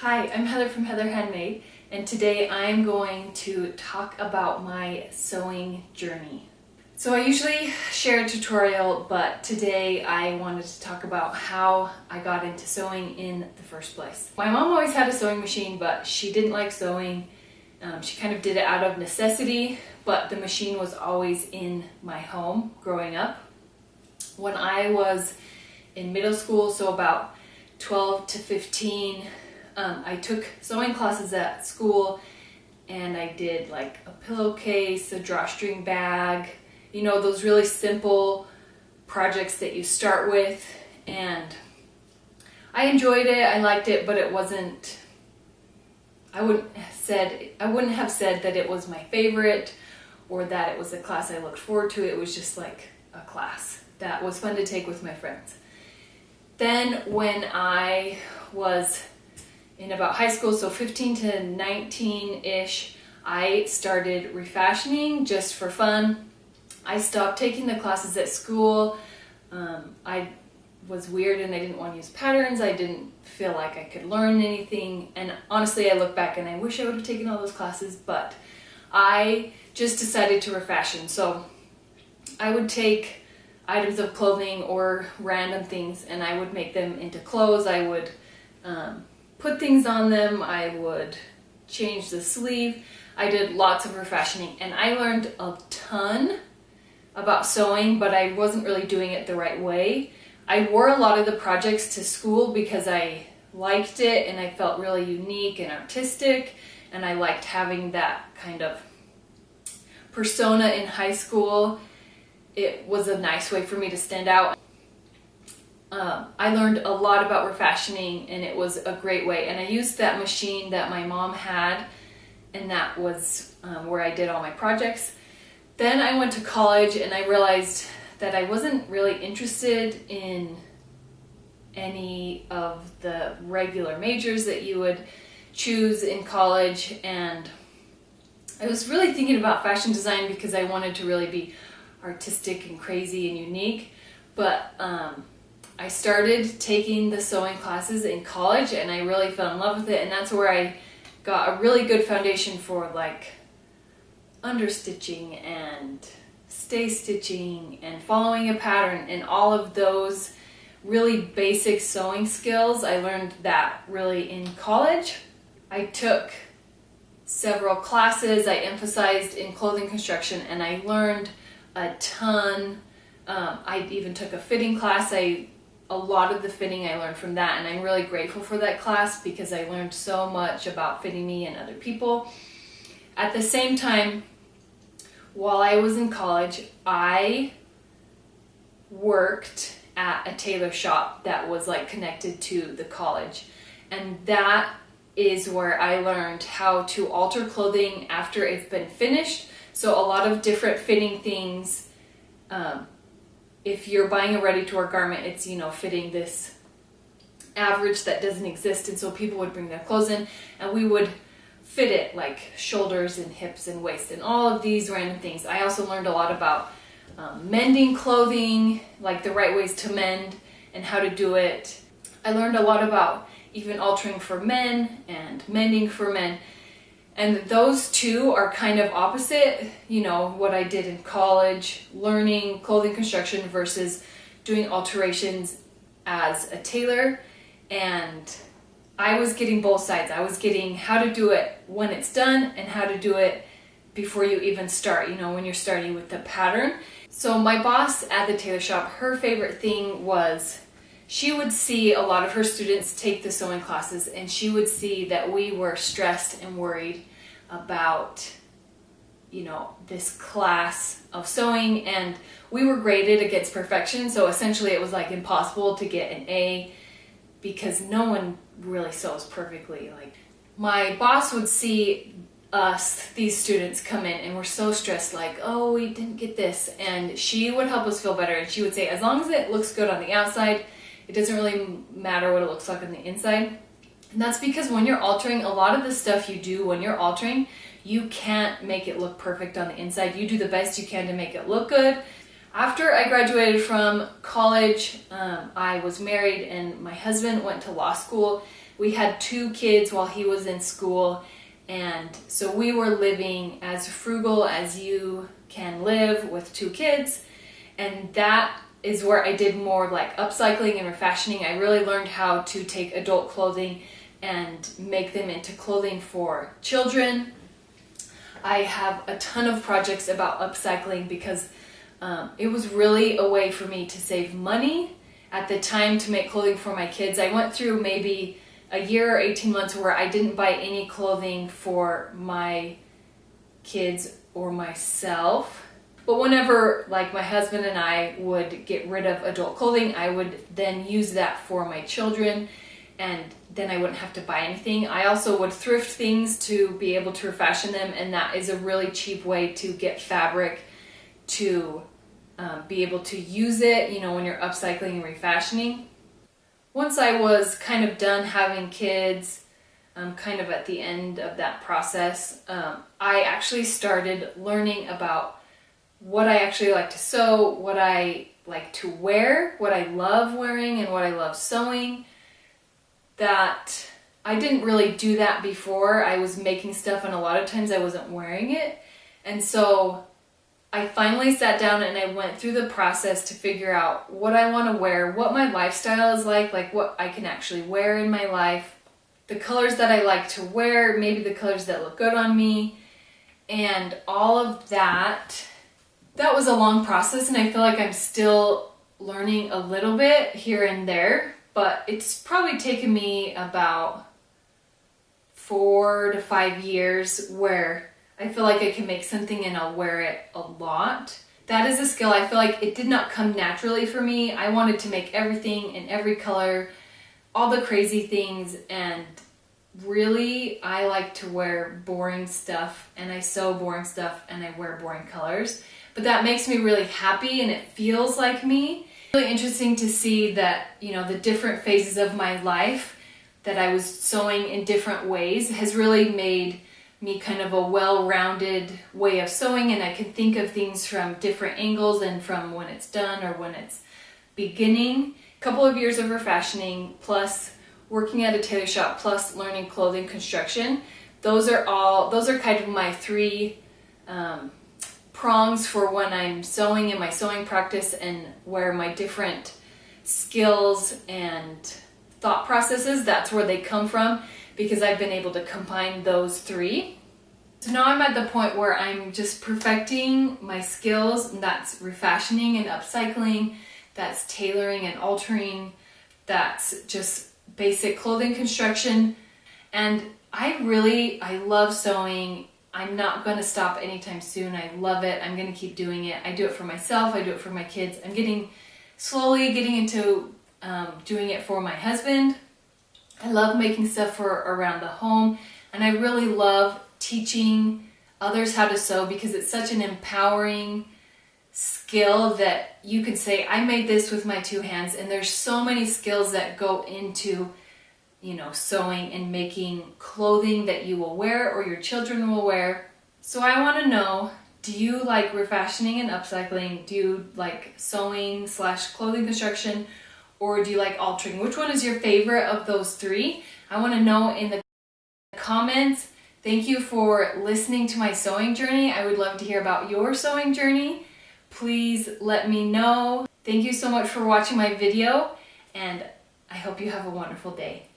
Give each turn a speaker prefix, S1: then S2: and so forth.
S1: Hi, I'm Heather from Heather Handmade, and today I'm going to talk about my sewing journey. So I usually share a tutorial, but today I wanted to talk about how I got into sewing in the first place. My mom always had a sewing machine, but she didn't like sewing. She kind of did it out of necessity, but the machine was always in my home growing up. When I was in middle school, so about 12 to 15, I took sewing classes at school, and I did like a pillowcase, a drawstring bag, you know, those really simple projects that you start with. And I enjoyed it, I liked it, but it wasn't, I wouldn't have said that it was my favorite or that it was a class I looked forward to. It was just like a class that was fun to take with my friends. Then when I was in about high school, so 15 to 19-ish, I started refashioning just for fun. I stopped taking the classes at school. I was weird and I didn't want to use patterns. I didn't feel like I could learn anything. And honestly, I look back and I wish I would have taken all those classes, but I just decided to refashion. So I would take items of clothing or random things and I would make them into clothes. I would put things on them, I would change the sleeve. I did lots of refashioning and I learned a ton about sewing, but I wasn't really doing it the right way. I wore a lot of the projects to school because I liked it and I felt really unique and artistic, and I liked having that kind of persona in high school. It was a nice way for me to stand out. I learned a lot about refashioning and it was a great way, and I used that machine that my mom had, and that was where I did all my projects. Then I went to college and I realized that I wasn't really interested in any of the regular majors that you would choose in college, and I was really thinking about fashion design because I wanted to really be artistic and crazy and unique, but I started taking the sewing classes in college and I really fell in love with it, and that's where I got a really good foundation for like understitching and stay stitching and following a pattern and all of those really basic sewing skills. I learned that really in college. I took several classes. I emphasized in clothing construction and I learned a ton. I even took a fitting class. A lot of the fitting I learned from that, and I'm really grateful for that class because I learned so much about fitting me and other people. At the same time, while I was in college, I worked at a tailor shop that was like connected to the college, and that is where I learned how to alter clothing after it's been finished. So a lot of different fitting things. If you're buying a ready-to-wear garment, it's, you know, fitting this average that doesn't exist, and so people would bring their clothes in and we would fit it like shoulders and hips and waist and all of these random things. I also learned a lot about mending clothing, like the right ways to mend and how to do it. I learned a lot about even altering for men and mending for men. And those two are kind of opposite, you know, what I did in college, learning clothing construction versus doing alterations as a tailor. And I was getting both sides. I was getting how to do it when it's done and how to do it before you even start, you know, when you're starting with the pattern. So my boss at the tailor shop, her favorite thing was she would see a lot of her students take the sewing classes, and she would see that we were stressed and worried about, you know, this class of sewing, and we were graded against perfection. So essentially it was like impossible to get an A because no one really sews perfectly. Like, my boss would see us, these students, come in and we're so stressed, like, oh, we didn't get this, and she would help us feel better, and she would say, as long as it looks good on the outside, it doesn't really matter what it looks like on the inside. And that's because when you're altering, a lot of the stuff you do when you're altering, you can't make it look perfect on the inside. You do the best you can to make it look good. After I graduated from college, I was married and my husband went to law school. We had 2 kids while he was in school, and so we were living as frugal as you can live with 2 kids, and that is where I did more like upcycling and refashioning. I really learned how to take adult clothing and make them into clothing for children. I have a ton of projects about upcycling because it was really a way for me to save money at the time to make clothing for my kids. I went through maybe a year or 18 months where I didn't buy any clothing for my kids or myself. But whenever like my husband and I would get rid of adult clothing, I would then use that for my children, and then I wouldn't have to buy anything. I also would thrift things to be able to refashion them, and that is a really cheap way to get fabric to be able to use it, you know, when you're upcycling and refashioning. Once I was kind of done having kids, kind of at the end of that process, I actually started learning about what I actually like to sew, what I like to wear, what I love wearing, and what I love sewing. That I didn't really do that before. I was making stuff and a lot of times I wasn't wearing it. And so I finally sat down and I went through the process to figure out what I want to wear, what my lifestyle is like what I can actually wear in my life, the colors that I like to wear, maybe the colors that look good on me, and all of that. That was a long process, and I feel like I'm still learning a little bit here and there, but it's probably taken me about 4 to 5 years where I feel like I can make something and I'll wear it a lot. That is a skill. I feel like it did not come naturally for me. I wanted to make everything in every color, all the crazy things, and really I like to wear boring stuff, and I sew boring stuff, and I wear boring colors. But that makes me really happy and it feels like me. Really interesting to see that, you know, the different phases of my life that I was sewing in different ways has really made me kind of a well-rounded way of sewing, and I can think of things from different angles and from when it's done or when it's beginning. A couple of years of refashioning plus working at a tailor shop plus learning clothing construction. Those are kind of my 3 prongs for when I'm sewing in my sewing practice, and where my different skills and thought processes, that's where they come from, because I've been able to combine those 3. So now I'm at the point where I'm just perfecting my skills, and that's refashioning and upcycling, that's tailoring and altering, that's just basic clothing construction. And I love sewing. I'm not going to stop anytime soon. I love it. I'm going to keep doing it. I do it for myself. I do it for my kids. I'm slowly getting into doing it for my husband. I love making stuff for around the home, and I really love teaching others how to sew because it's such an empowering skill that you can say, I made this with my 2 hands, and there's so many skills that go into, you know, sewing and making clothing that you will wear or your children will wear. So I want to know, do you like refashioning and upcycling? Do you like sewing / clothing construction? Or do you like altering? Which one is your favorite of those 3? I want to know in the comments. Thank you for listening to my sewing journey. I would love to hear about your sewing journey. Please let me know. Thank you so much for watching my video, and I hope you have a wonderful day.